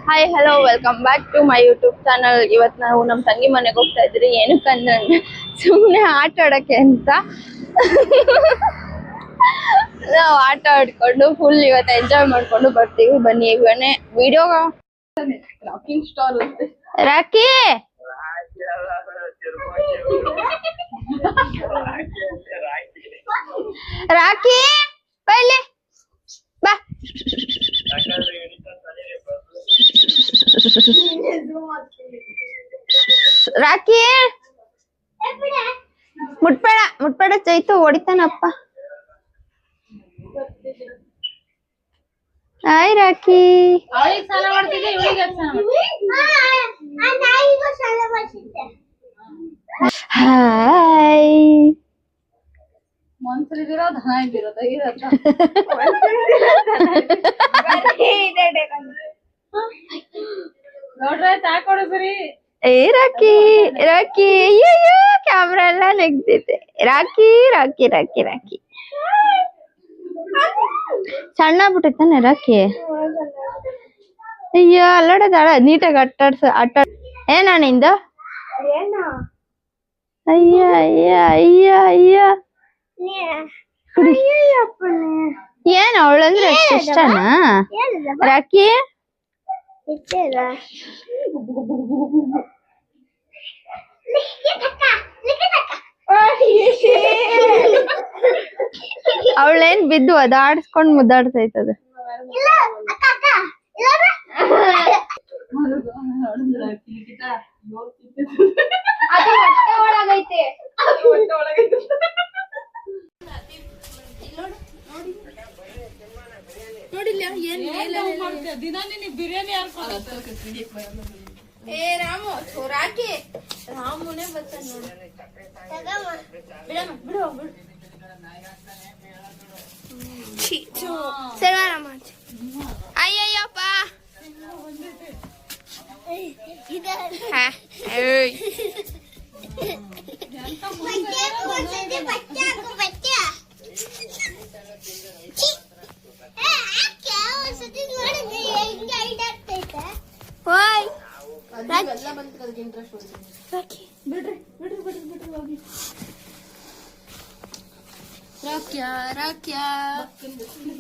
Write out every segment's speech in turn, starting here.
Hi hello welcome back to my YouTube channel. ಇವತ್ತು ನಾವು ನಮ್ಮ ತಂಗಿ ಮನೆಗೆ ಹೋಗ್ತಾ ಇದ್ರಿ. ಏನಕ್ಕಂದ್ರೆ ಸುಮ್ಮನೆ ಆಟ ಆಡೋಕ್ಕೆ ಅಂತ ನಾವು ಆಟ ಆಡ್ಕೊಂಡು ಫುಲ್ ಇವತ್ತು ಎಂಜಾಯ್ ಮಾಡ್ಕೊಂಡು ಬರ್ತೀವಿ. ಬನ್ನಿ ಇವನೇ video rocking star Rocky Rocky ಬೈಲೆ ಬಾ. ರಾಕಿ ಮುಟ್ಬೇಡ ಮುಟ್ಬೇಡ ಚೈತು ಹೊಡಿತಾನಪ್ಪ. Hi Rocky. ಹಾಯ್ ಮನ್ಸರಿದಿರೋ ದನ ಇದ್ದಿರೋದ ನೋಡ್ರೆ ಸಾಕೊಡು ಸರಿ. ಏ ರಾಕಿ ರಾಕಿ ಅಯ್ಯೋ ಕ್ಯಾಮ್ರಾ ಎಲ್ಲ ನೆಗ್ದಿದೆ. ರಾಕಿ ರಾಕಿ ರಾಕಿ ರಾಕಿ ಸಣ್ಣ ಬಿಟ್ಟಿತ್ತಾನೆ ರಾಕಿ. ಅಯ್ಯೋ ಅಲ್ಲಾಡದಾಳ ನೀಟಾಗಿ ಆಟ ಏನ ನಿಂದ. ಅಯ್ಯ ಅಯ್ಯ ಅಯ್ಯ ಅಯ್ಯ ಏನ್ ಅವಳಂದ್ರೆ ಅಷ್ಟು ಇಷ್ಟನಾ ರಾಕಿ. ಅವಳೇನ್ ಬಿದ್ದು ಅದಾಡ್ಸ್ಕೊಂಡ್ ಮುದ್ದಾಡ್ತೈತದ. ಏ ರಾಮು ರಾಕಿ ರಾಮುನೇ ಬರ್ತಾನೆ ನೋಡು. ಅಯ್ಯಯ್ಯಪ್ಪ ರಾಕ್ಯಾ ರಾಕ್ಯಾ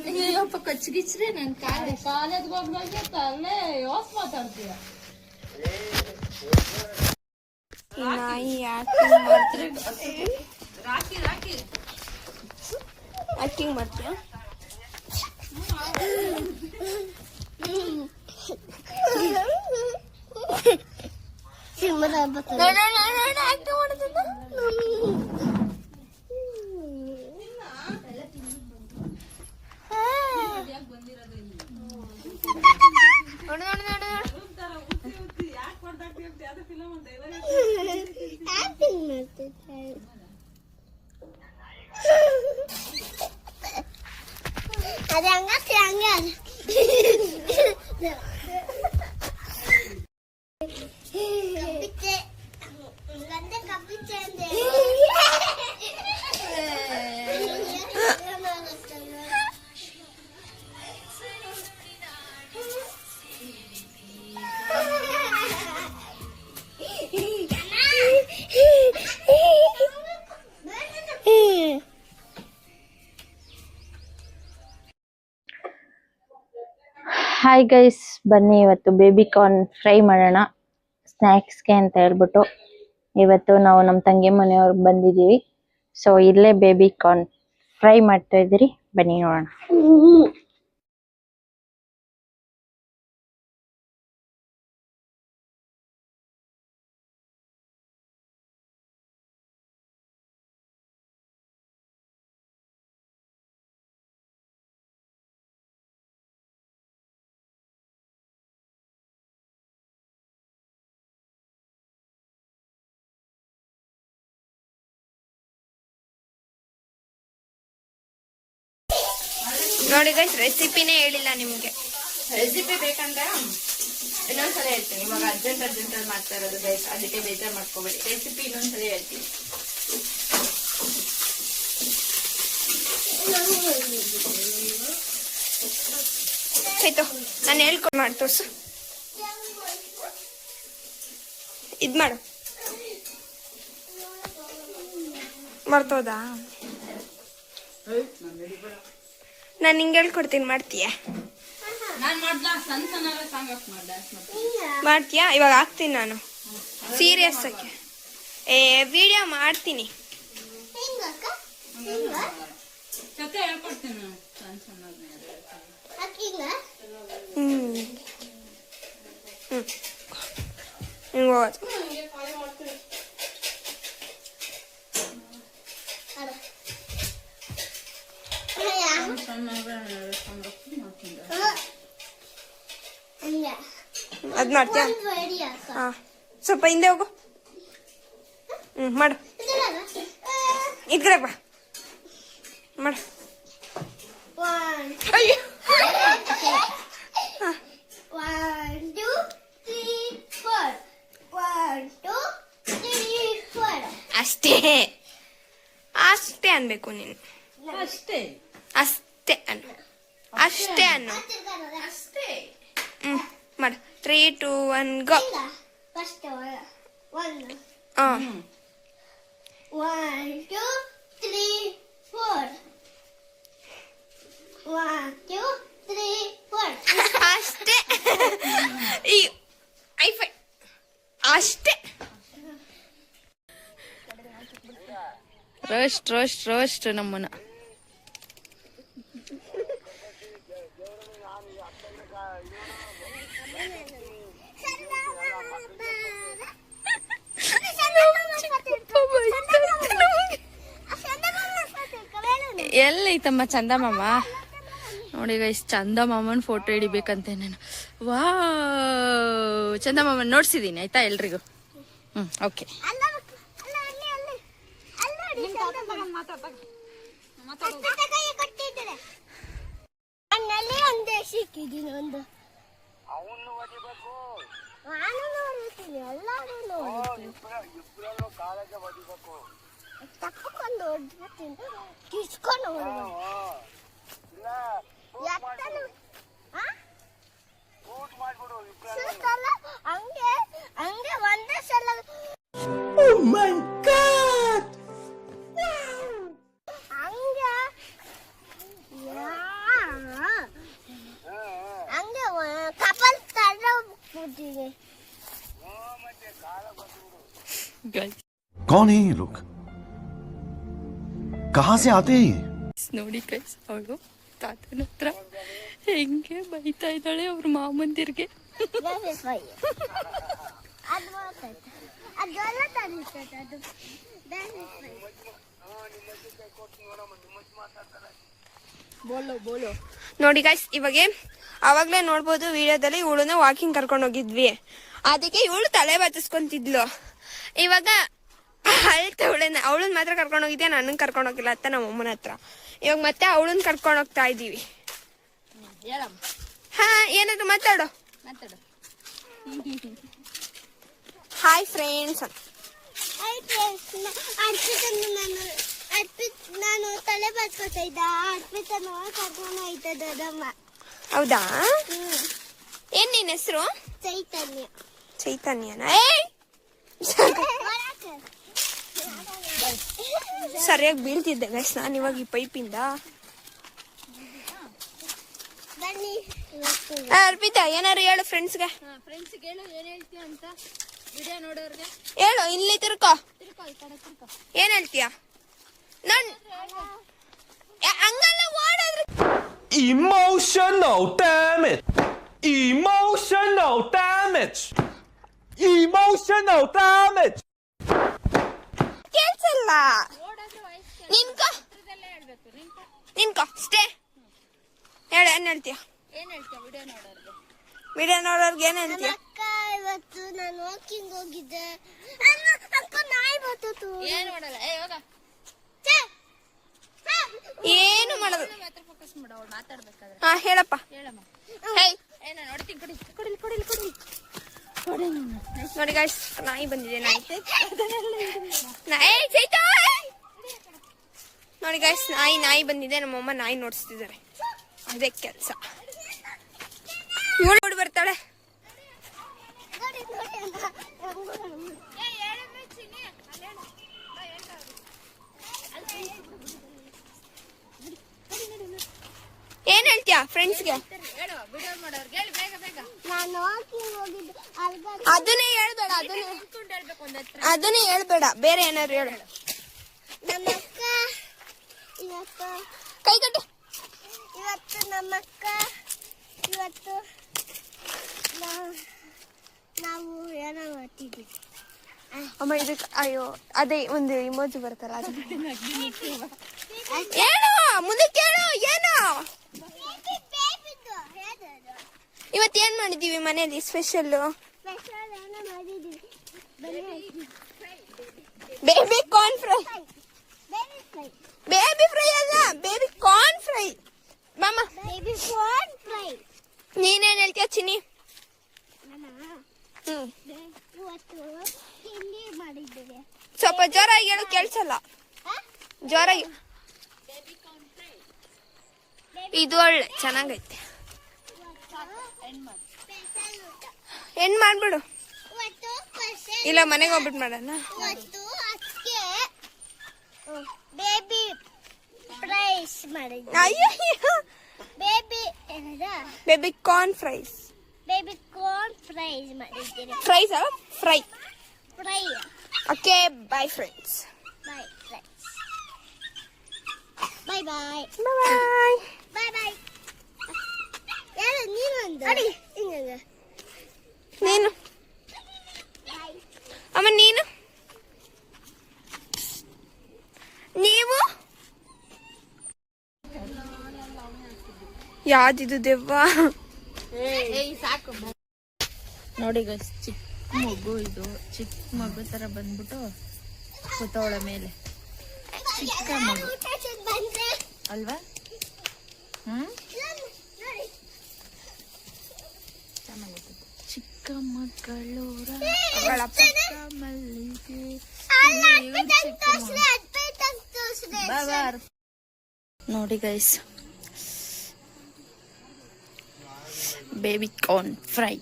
ಅಯ್ಯಪ್ಪ ಕಚ್ಚಿಗಿಚ್ರೆ ನನ್ ಕಾಲೇಜ್ ಹೋಗ್ಬೇಕು ಅಲ್ಲೇ ಯೋಸ್ ಮಾತಾಡ್ತೀಯ. ರಾಕಿ ರಾಕಿ ಆಕ್ಟಿಂಗ್ ಮಾಡ್ತೀಯ. ಹಾಯ್ ಗೈಸ್, ಬನ್ನಿ ಇವತ್ತು ಬೇಬಿ ಕಾರ್ನ್ ಫ್ರೈ ಮಾಡೋಣ ಸ್ನ್ಯಾಕ್ಸ್ಗೆ ಅಂತ ಹೇಳ್ಬಿಟ್ಟು. ಇವತ್ತು ನಾವು ನಮ್ಮ ತಂಗಿ ಮನೆಯವ್ರಿಗೆ ಬಂದಿದ್ದೀವಿ. ಸೊ ಇಲ್ಲೇ ಬೇಬಿ ಕಾರ್ನ್ ಫ್ರೈ ಮಾಡ್ತಾ ಇದ್ದೀರಿ, ಬನ್ನಿ ನೋಡೋಣ. ನೋಡಿ ಗೈಸ್, ರೆಸಿಪಿನೇ ಹೇಳಿಲ್ಲ ನಿಮ್ಗೆ. ರೆಸಿಪಿ ಬೇಕಂದ್ರೆ ಇನ್ನೊಂದ್ಸಲ ಹೇಳ್ತೀನಿ. ಇವಾಗ ಅರ್ಜೆಂಟ್ ಮಾಡ್ತಾ ಇರೋದು ಗೈಸ್, ಅದಕ್ಕೆ ಬೇಜಾರು ಮಾಡ್ಕೋಬೇಡಿ. ರೆಸಿಪಿ ಇನ್ನೊಂದ್ಸಲ ಹೇಳ್ತೀನಿ. ಆಯ್ತು, ನಾನು ಹೇಳ್ಕೊಂಡು ಮಾಡಿ ತೋರ್ಸು. ಇದ್ ಮಾಡು. ಮರ್ತೋದಾ? ನಾನು ಹಿಂಗೆ ಹೇಳ್ಕೊಡ್ತೀನಿ, ಮಾಡ್ತೀಯ? ಮಾಡ್ತೀಯಾ? ಇವಾಗ ಹಾಕ್ತೀನಿ ನಾನು ಸೀರಿಯಸ್ ಆಗಿ. ವಿಡಿಯೋ ಮಾಡ್ತೀನಿ. ಅದ್ ಮಾಡ್ತೀಯ? ಹಾ, ಸ್ವಲ್ಪ ಹಿಂದೆ ಹೋಗು. ಮಾಡು. ಇದ್ಕಡೆ ಬಾ, ಮಾಡು. ಅಯ್ಯೋ, ಅಷ್ಟೇ ಅಷ್ಟೇ ಅನ್ಬೇಕು ನೀನು. ಅಷ್ಟೇ ಅಷ್ಟೇ ಅನ್ನು, ಅಷ್ಟೇ ಅನ್ನು. ಮಾಡು. 3, 2, 1 ಗೋ. 1, 2, 3, 4. 1, 2, 3, 4. ಅಷ್ಟೇ. ಈ ಐಫೈ ಅಷ್ಟೇ. ರೋಸ್ಟ್ ರೋಸ್ಟ್ ರೋಸ್ಟ್ ನಮ್ಮನ್ನ. ಎಲ್ಲೈತಮ್ಮ ಚಂದಮಾಮ? ನೋಡಿ ಗೈಸ್, ಚಂದಮಾಮನ್ ಫೋಟೋ ಹಿಡಿಬೇಕಂತೆ ನಾನು. ವಾ, ಚಂದಮಾಮನ್ ನೋಡ್ಸಿದೀನಿ ಆಯ್ತಾ ಎಲ್ರಿಗೂ. ಓಕೆ. कौन है ये लोग? कहाँ से आते हैं? ನೋಡಿ ಗೈಸ್, ಅವಳು ತಾತನ ಹತ್ರ ಹೆಂಗೆ ಬೈತಾ ಇದ್ದಾಳೆ ಅವ್ರ ಮಾಮಂದಿರ್ಗೆ. ನೋಡಿ ಗೈಸ್, ಇವಾಗ ಅವಾಗ್ಲೇ ನೋಡ್ಬೋದು ವಿಡಿಯೋದಲ್ಲಿ ಇವಳನ್ನ ವಾಕಿಂಗ್ ಕರ್ಕೊಂಡು ಹೋಗಿದ್ವಿ. ಅದಕ್ಕೆ ಇವಳು ತಲೆ ಬತ್ತಿಸ್ಕೊಂತಿದ್ಲು. ಇವಾಗ ಅಳ್ತವಳನ್ನ, ಅವಳನ್ನ ಮಾತ್ರ ಕರ್ಕೊಂಡು ಹೋಗಿದ್ಯಾ, ನನ್ನನ್ ಕರ್ಕೊಂಡು ಹೋಗಿಲ್ಲ ಅಂತ ನಮ್ಮ ಅಮ್ಮನ ಹತ್ರ. ಇವಾಗ ಮತ್ತೆ ಅವಳನ್ನ ಕರ್ಕೊಂಡು ಹೋಗ್ತಾ ಇದೀವಿ. ಹಾ, ಏನಾದ್ರು ಮಾತಾಡು. Hi friends. ನಾನು ತಲೆ ಬತ್ಕೋತಾ ಇದ್ದ, ಅರ್ಪಿತನ ಕರ್ಕೊಂಡು ಹೋಯ್ತದಮ್ಮ. ಹೌದಾ? ಏನ್ ನಿನ್ ಹೆಸರು? ಚೈತನ್ಯ. ಚೈತನ್ಯನಾ? ಸರಿಯಾಗಿ ಬೀಳ್ತಿದ್ದೆ ಗೈಸ್ ನಾನು ಇವಾಗ ಈ ಪೈಪಿಂದ. ಅರ್ಪಿತಾ, ಏನಾರು ಹೇಳು ಫ್ರೆಂಡ್ಸ್ಗೆ. ಹೇಳು, ಏನ್ ಹೇಳ್ತೀಯ ಅಂತ ವಿಡಿಯೋ ನೋಡೋರ್ಗೆ ಹೇಳು. ಇಲ್ಲಿ ತಿರ್ಕೋ. ಏನ್ ಹೇಳ್ತೀಯ? ಹಂಗಲ್ಲ ಓಡೋದ್ರೆ. Emotional damage. Emotional damage. Emotional damage. ಕೇಳ್ಸಲ್ಲ. ನಿನ್ಕೋ ಸ್ಟೇ. ಹೇಳು, ಏನ್ ಹೇಳ್ತೀಯ? ವಿಡಿಯೋ ನೋಡೋರ್ಗೆ ಏನ್ ಹೇಳ್ತೀಯ? ಇವತ್ತು ನಾನು ವಾಕಿಂಗ್ ಹೋಗಿದ್ದೆ. ನಾಯಿ ಬತ್ತು. ಏನು ಮಾಡಲ್ಲ. ಏನು ಮಾಡಲ್ಲ. ಹಾ, ಹೇಳಪ್ಪ. ನೋಡಿ ಗಾಯ್ಸ್, ನಾಯಿ ಬಂದಿದೆ. ನೋಡಿ ಗಾಯ್ಸ್, ನಾಯಿ ಬಂದಿದೆ. ನಮ್ಮಮ್ಮ ನಾಯಿ ನೋಡಿಸ್ತಿದ್ದಾರೆ. ಅದೇ ಕೆಲಸ. ಇವಳು ಬರ್ತಾಳೆ. ಹೇಳ್ತೀಯಾ ಫ್ರೆಂಡ್ಸ್ಗೆ? ನಾನು ವಾಕಿಂಗ್ ಹೋಗಿದ್ದೆ ಅದನ್ನೇ ಹೇಳ್ಬೇಡ, ಅದನ್ನೇ ಹೇಳ್ಬೇಡ, ಬೇರೆ ಏನಾದ್ರು ಹೇಳು. ನಮ್ಮ ಅಕ್ಕ ಇವತ್ತು ಕೈ ಕಟ್ಟು. ಇವತ್ತು ನಮ್ಮ ಅಕ್ಕ ಇವತ್ತು ನಾವು ಏನೋ ಮಾಡ್ತಿದ್ವಿ. ಅಮ್ಮ ಇದಕ್ಕೆ ಅಯ್ಯೋ ಅದೇ ಒಂದು ಇಮೋಜಿ ಬರ್ತಾರ ಅದು ಏನು ಮುಂದಕ್ಕೆ ಹೇಳು. ಏನು ಇವತ್ತೇನ್ ಮಾಡಿದೀವಿ ಮನೇಲಿ special? Baby corn fry. Baby fry ಅಲ್ಲ, ಬೇಬಿ ಕಾರ್ನ್ ಫ್ರೈ. ಮಾಮ ಬೇಬಿ ಕಾರ್ನ್ ಫ್ರೈ. ನೀನೇನ್ ಹೇಳ್ತೀಯ ಚಿನ್ನಿ? ಇವತ್ತು ತಿಂಡಿ ಮಾಡಿದ್ದೇವೆ. ಸ್ವಲ್ಪ ಜೋರಾಗಿ ಹೇಳು, ಕೇಳಿಸಲ್ಲ. ಜೋರಾಗಿ. ಇದು ಒಳ್ಳೆ ಚೆನ್ನಾಗೈತೆ. ಹೆಣ್ ಮಾಡ್ಬಿಡು. ಇಲ್ಲ ಮನೆಗೆ ಹೋಗ್ಬಿಟ್ಟು ಮಾಡೋಣ. ಇವತ್ತು ಅದಕ್ಕೆ ಬೇಬಿ ಫ್ರೈಸ್ ಮಾಡಿದ್ದೆ. ಅಯ್ಯೋ ಬೇಬಿ ಏನದ baby corn fries. Baby corn fries ಮಾಡಿದ್ದೀನಿ. Fries fry. Fry. Okay bye friends. Bye friends. Bye bye bye bye bye. ಯಾರು ನೀನೊಂದು ಅಡಿ ಹಿಂಗ ನೀನು ಅಮ್ಮ ನೀನು ನೀವು ಯಾವ್ದಿದು ದೆವ್ವ? ನೋಡಿ ಗೈಸ್, ಚಿಕ್ಕ ಮಗು ಇದು. ಚಿಕ್ಕ ಮಗು ತರ ಬಂದ್ಬಿಟ್ಟು ಕೂತವಳ ಮೇಲೆ. ಚಿಕ್ಕ ಮಗು ಬಂದ್ರೆ ಅಲ್ವಾ? ಚೆನ್ನಾಗಿರ್ತದೆ. ಚಿಕ್ಕ ಮಕ್ಕಳು ಮಲ್ಲಿಗೆ ನೋಡಿ ಗೈಸ್, ಬೇಬಿ ಕಾರ್ನ್ ಫ್ರೈ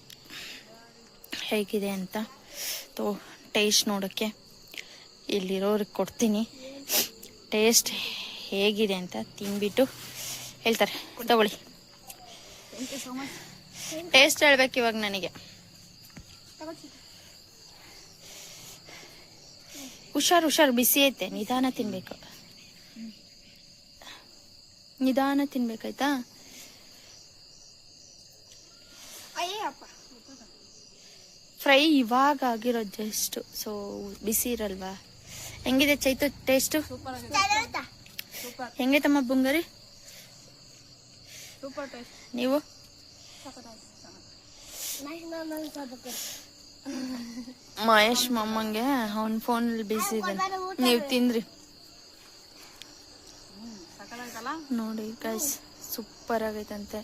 ಹೇಗಿದೆ ಅಂತ ಟೇಸ್ಟ್ ನೋಡೋಕ್ಕೆ ಇಲ್ಲಿರೋರಿಗೆ ಕೊಡ್ತೀನಿ. ಟೇಸ್ಟ್ ಹೇಗಿದೆ ಅಂತ ತಿಂದ್ಬಿಟ್ಟು ಹೇಳ್ತಾರೆ. ತಗೊಳ್ಳಿ, ಟೇಸ್ಟ್ ಹೇಳ್ಬೇಕು ಇವಾಗ ನನಗೆ. ಹುಷಾರು, ಬಿಸಿ ಐತೆ. ನಿಧಾನ ತಿನ್ಬೇಕು, ನಿಧಾನ ತಿನ್ಬೇಕಾಯ್ತಾ? ಫ್ರೈ ಇವಾಗ ಆಗಿರೋದು ಜಸ್ಟ್, ಸೊ ಬಿಸಿ ಇರಲ್ವಾ? ಹೆಂಗಿದೆ ಚೈತು ಟೇಸ್ಟ್? ಹೆಂಗೈತಮ್ಮ ಬುಂಗರಿ? ನೀವು ಮಹೇಶ್ ಮಮ್ಮಂಗೆ ಅವನ್ ಫೋನಲ್ಲಿ ಬಿಸಿ ಇದೆ. ನೀವು ತಿಂದ್ರಿ ನೋಡಿ ಗೈಸ್, ಸೂಪರ್ ಆಗೈತಂತೆ.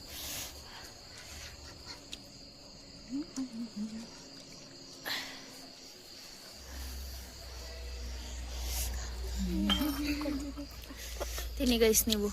ತಿನ್ನಿ ಗೈಸ್ ನೀವು.